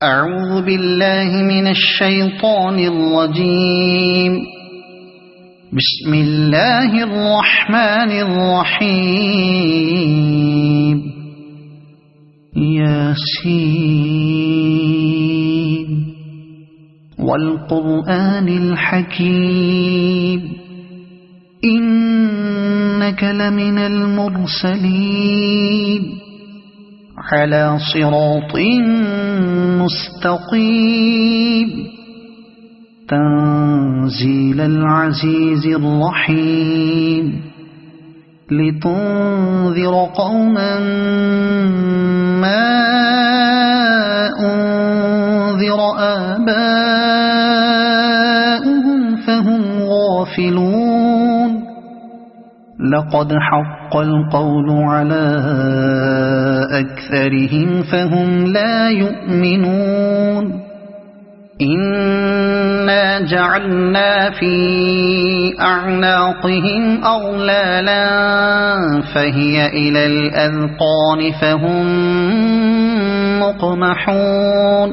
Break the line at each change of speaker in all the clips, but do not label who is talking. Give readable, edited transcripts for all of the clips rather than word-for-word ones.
أعوذ بالله من الشيطان الرجيم. بسم الله الرحمن الرحيم. ياسين والقرآن الحكيم إنك لمن المرسلين على صراط مستقيم تنزيل العزيز الرحيم لتنذر قوما ما أنذر آباؤهم فهم غافلون. لقد حق القول على أكثرهم فهم لا يؤمنون. إنا جعلنا في أعناقهم أغلالا فهي إلى الأذقان فهم مقمحون.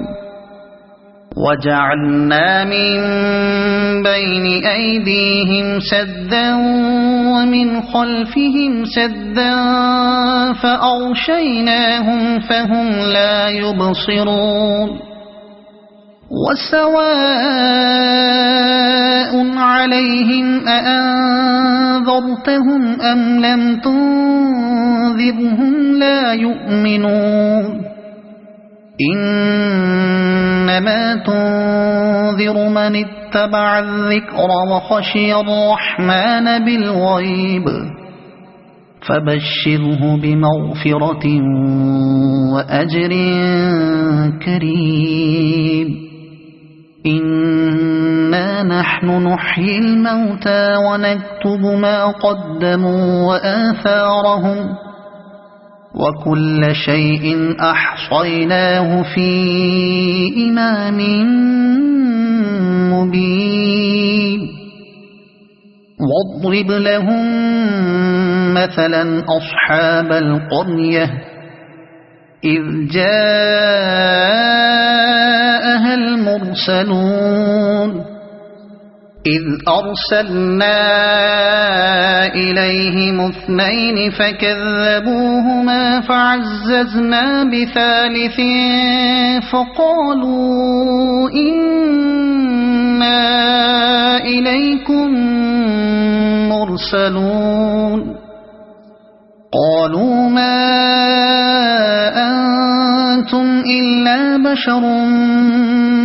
وجعلنا من بين أيديهم سدا ومن خلفهم سدا فأغشيناهم فهم لا يبصرون. وسواء عليهم أأنذرتهم أم لم تنذرهم لا يؤمنون. إنما تنذر من اتبع الذكر وخشي الرحمن بالغيب فبشره بمغفرة وأجر كريم. إنا نحن نحيي الموتى ونكتب ما قدموا وآثارهم وكل شيء أحصيناه في إمام مبين. واضرب لهم مثلا أصحاب القرية إذ جاءها المرسلون إذ أرسلنا إليهم اثنين فكذبوهما فعززنا بثالث فقالوا إنا إليكم مرسلون. قالوا ما أنتم إلا بشر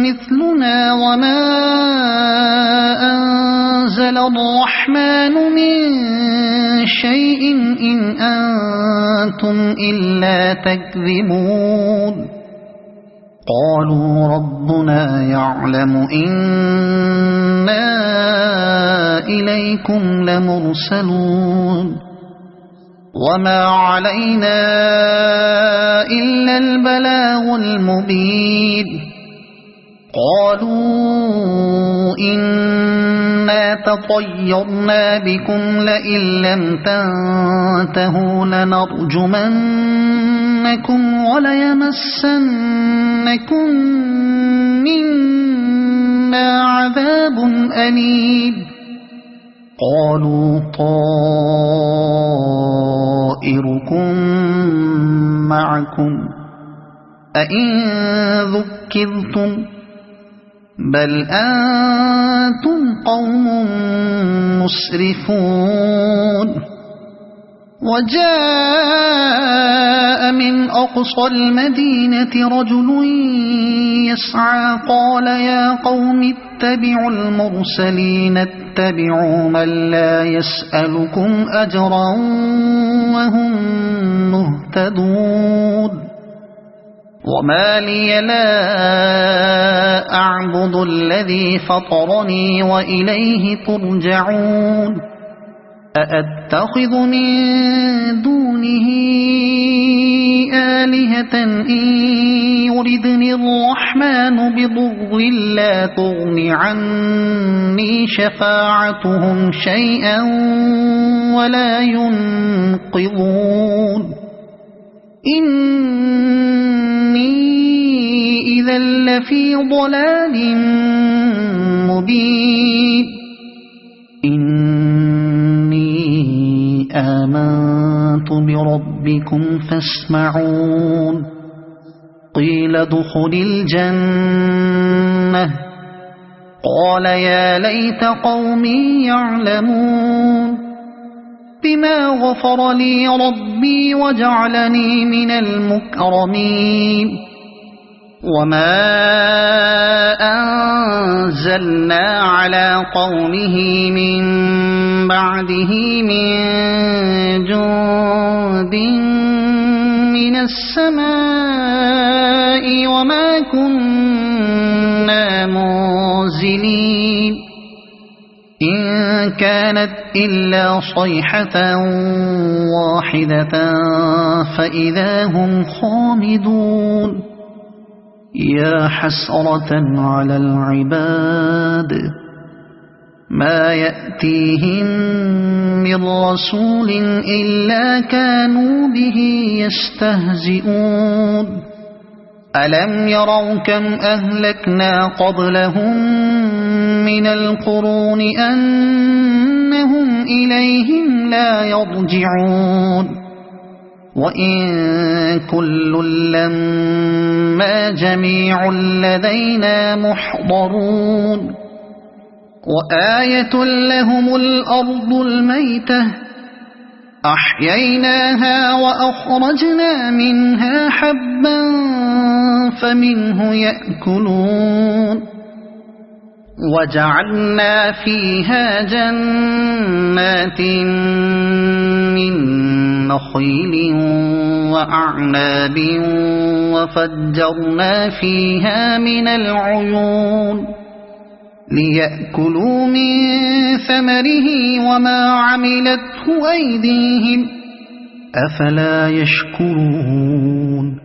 مثلنا وما أنزل الرحمن من شيء إن أنتم إلا تكذبون. قالوا ربنا يعلم إنا إليكم لمرسلون وما علينا إلا البلاغ المبين. قالوا إنا تطيرنا بكم لئن لم تنتهوا لنرجمنكم وليمسنكم منا عذاب أليم. قالوا طائركم معكم أئن ذكرتم بل أنتم قوم مسرفون. وجاء من أقصى المدينة رجل يسعى قال يا قوم اتبعوا المرسلين اتبعوا من لا يسألكم أجرا وهم مهتدون. وما لي لا أعبد الذي فطرني وإليه ترجعون. أأتخذ من دونه آلهة إن يردني الرحمن بضر لا تغن عني شفاعتهم شيئا ولا ينقذون. إني إذا لفي ضلال مبين إني آمنت بربكم فاسمعون قيل ادخل الجنة قال يا ليت قومي يعلمون بما غفر لي ربي وجعلني من المكرمين وما أنزلنا على قومه من بعده من جند من السماء وما كنا منزلين إن كانت إلا صيحة واحدة فإذا هم خامدون يا حسرة على العباد ما يأتيهم من رسول إلا كانوا به يستهزئون ألم يروا كم أهلكنا قبلهم من القرون أنهم إليهم لا يرجعون وإن كل لما جميع لدينا محضرون وآية لهم الأرض الميتة أحييناها وأخرجنا منها حبا فمنه يأكلون وجعلنا فيها جنات من نخيل وأعناب وفجرنا فيها من العيون ليأكلوا من ثمره وما عملته أيديهم أفلا يشكرون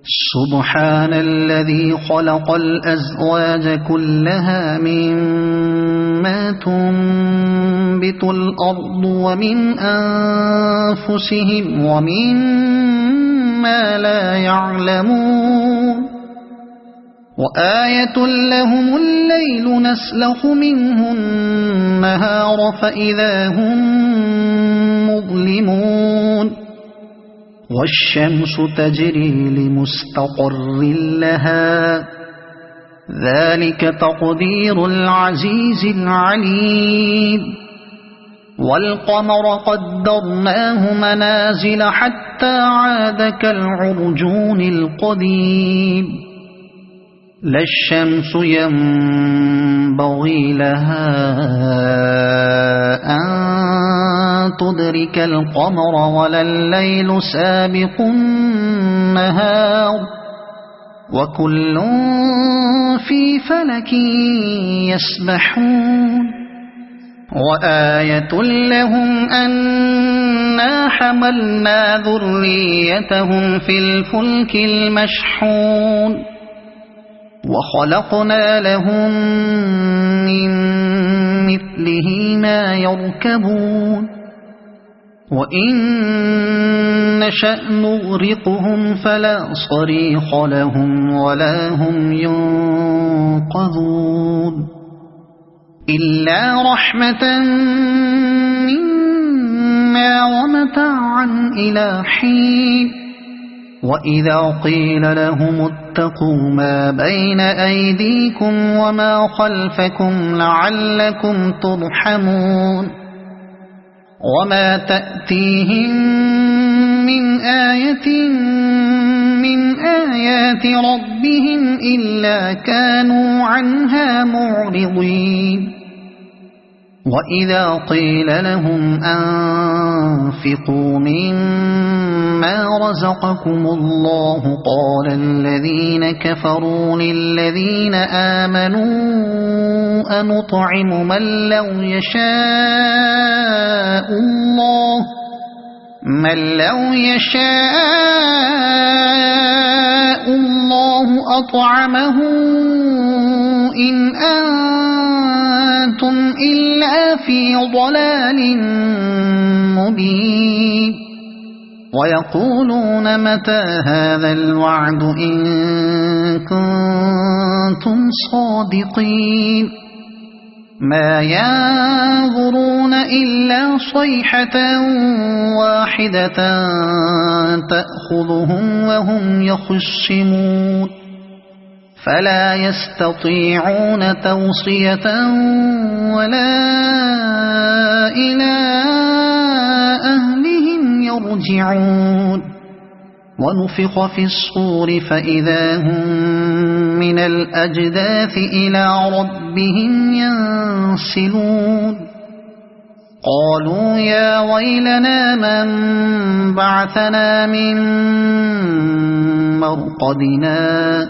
سبحان الذي خلق الأزواج كلها مما تنبت الأرض ومن أنفسهم ومما لا يعلمون وآية لهم الليل نسلخ منه النهار فإذا هم مظلمون والشمس تجري لمستقر لها ذلك تقدير العزيز العليم والقمر قدرناه منازل حتى عاد كالعرجون القديم لا الشمس ينبغي لها أن تدرك القمر ولا الليل سابق النهار وكل في فلك يسبحون وآية لهم أنا حملنا ذريتهم في الفلك المشحون وخلقنا لهم من مثله ما يركبون وإن نشأ نغرقهم فلا صريخ لهم ولا هم ينقذون إلا رحمة منا ومتاعا إلى حين وإذا قيل لهم اتقوا ما بين أيديكم وما خلفكم لعلكم ترحمون وما تأتيهم من آية من آيات ربهم إلا كانوا عنها معرضين وإذا قيل لهم أنفقوا مما رزقكم الله قال الذين كفروا للذين آمنوا أنطعم من لو يشاء الله أطعمه إن أنتم إلا في ضلال مبين ويقولون متى هذا الوعد إن كنتم صادقين ما ينظرون إلا صيحة واحدة تأخذهم وهم يخصمون فلا يستطيعون توصية ولا إلى أهلهم يرجعون ونفخ في الصور فإذا هم من الأجداث إلى ربهم ينسلون قالوا يا ويلنا من بعثنا من مرقدنا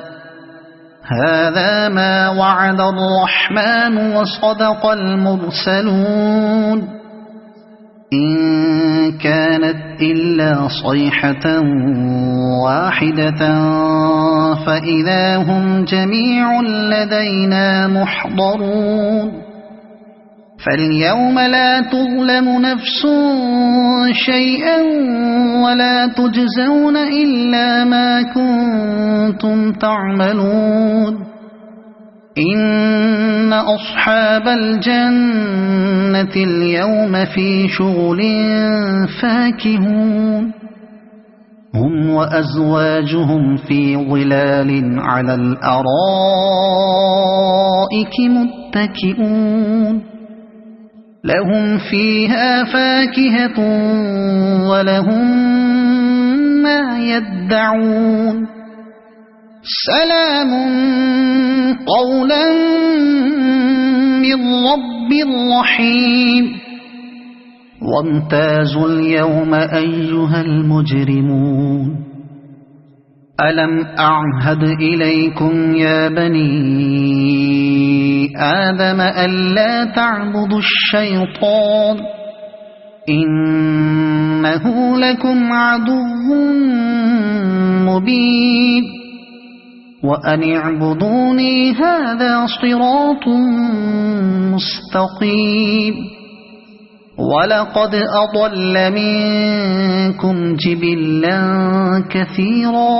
هذا ما وعد الرحمن وصدق المرسلون إن كانت إلا صيحة واحدة فإذا هم جميع لدينا محضرون فاليوم لا تظلم نفس شيئا ولا تجزون إلا ما كنتم تعملون إن أصحاب الجنة اليوم في شغل فاكهون هم وأزواجهم في ظلال على الأرائك متكئون لهم فيها فاكهة ولهم ما يدعون سلام قولا من رب رحيم وامتازوا اليوم أيها المجرمون ألم أعهد إليكم يا بني آدم ألا تعبدوا الشيطان إنه لكم عدو مبين وأن اعبدوني هذا صراط مستقيم ولقد أضل منكم جبلا كثيرا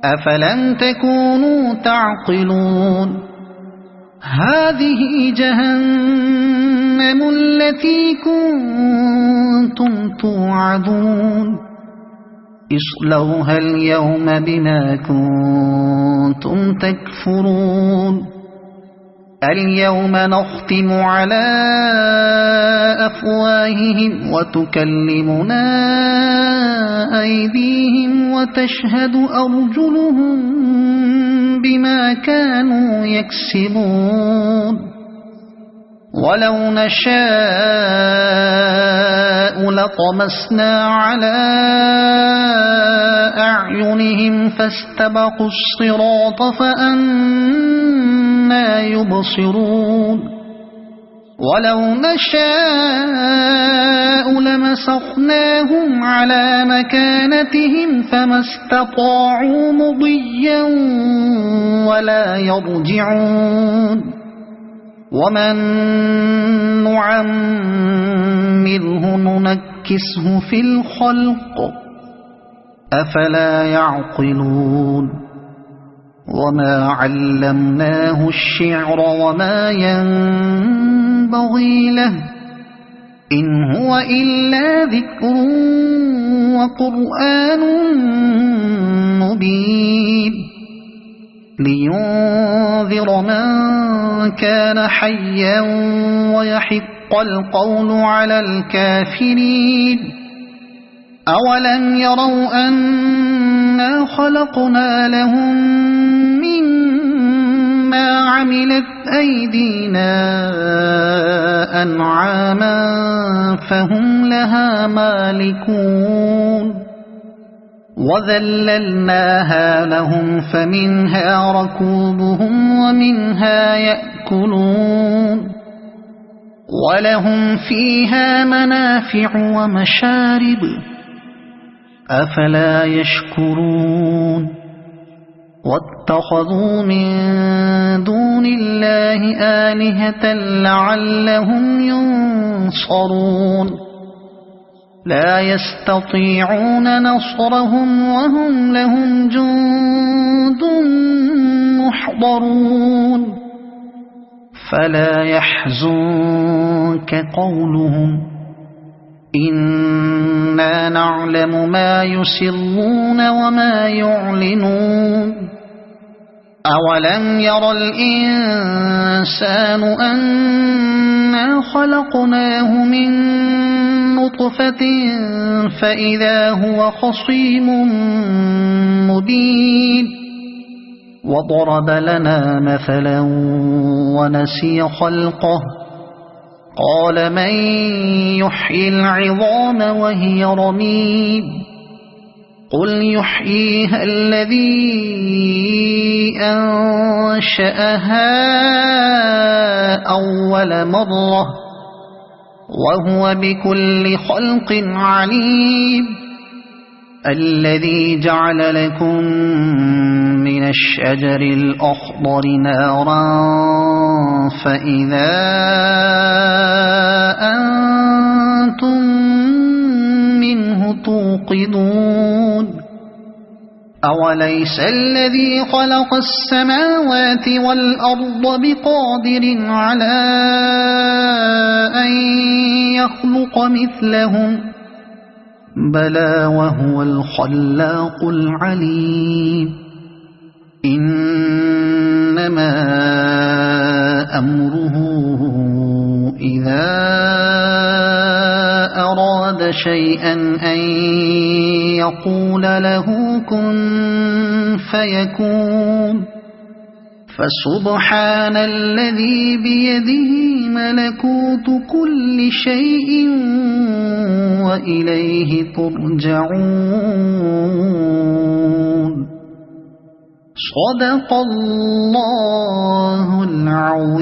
أفلم تكونوا تعقلون هذه جهنم التي كنتم توعدون اصلوها اليوم بما كنتم تكفرون اليوم نختم على أفواههم وتكلمنا أيديهم وتشهد أرجلهم بما كانوا يكسبون ولو نشاء لطمسنا على أعينهم فاستبقوا الصراط فأنى يبصرون ولو نشاء لمسخناهم على مكانتهم فما استطاعوا مضيا ولا يرجعون ومن نعمره ننكسه في الخلق أفلا يعقلون وما علمناه الشعر وما ينبغي له إن هو إلا ذكر وقرآن مبين لينذر من كان حيا ويحق القول على الكافرين أولم يروا أنا خلقنا لهم مما عملت أيدينا أنعاما فهم لها مالكون وذللناها لهم فمنها ركوبهم ومنها يأكلون ولهم فيها منافع ومشارب أفلا يشكرون واتخذوا من دون الله آلهة لعلهم ينصرون لا يستطيعون نصرهم وهم لهم جند محضرون فلا يحزنك قولهم إنا نعلم ما يسرون وما يعلنون أولم ير الإنسان أنا خلقناه من نطفة فإذا هو خصيم مبين وضرب لنا مثلا ونسي خلقه قال من يحيي العظام وهي رميم قل يحييها الذي أنشأها أول مرة وهو بكل خلق عليم الذي جعل لكم من الشجر الأخضر نارا فإذا أنتم منه توقدون أوليس الذي خلق السماوات والأرض بقادر على أن يخلق مثلهم بلى وهو الخلاق العليم إنما أمره إذا أراد شيئا أن يقول له كن فيكون فسبحان الذي بيده ملكوت كل شيء وإليه ترجعون صدق الله العظيم.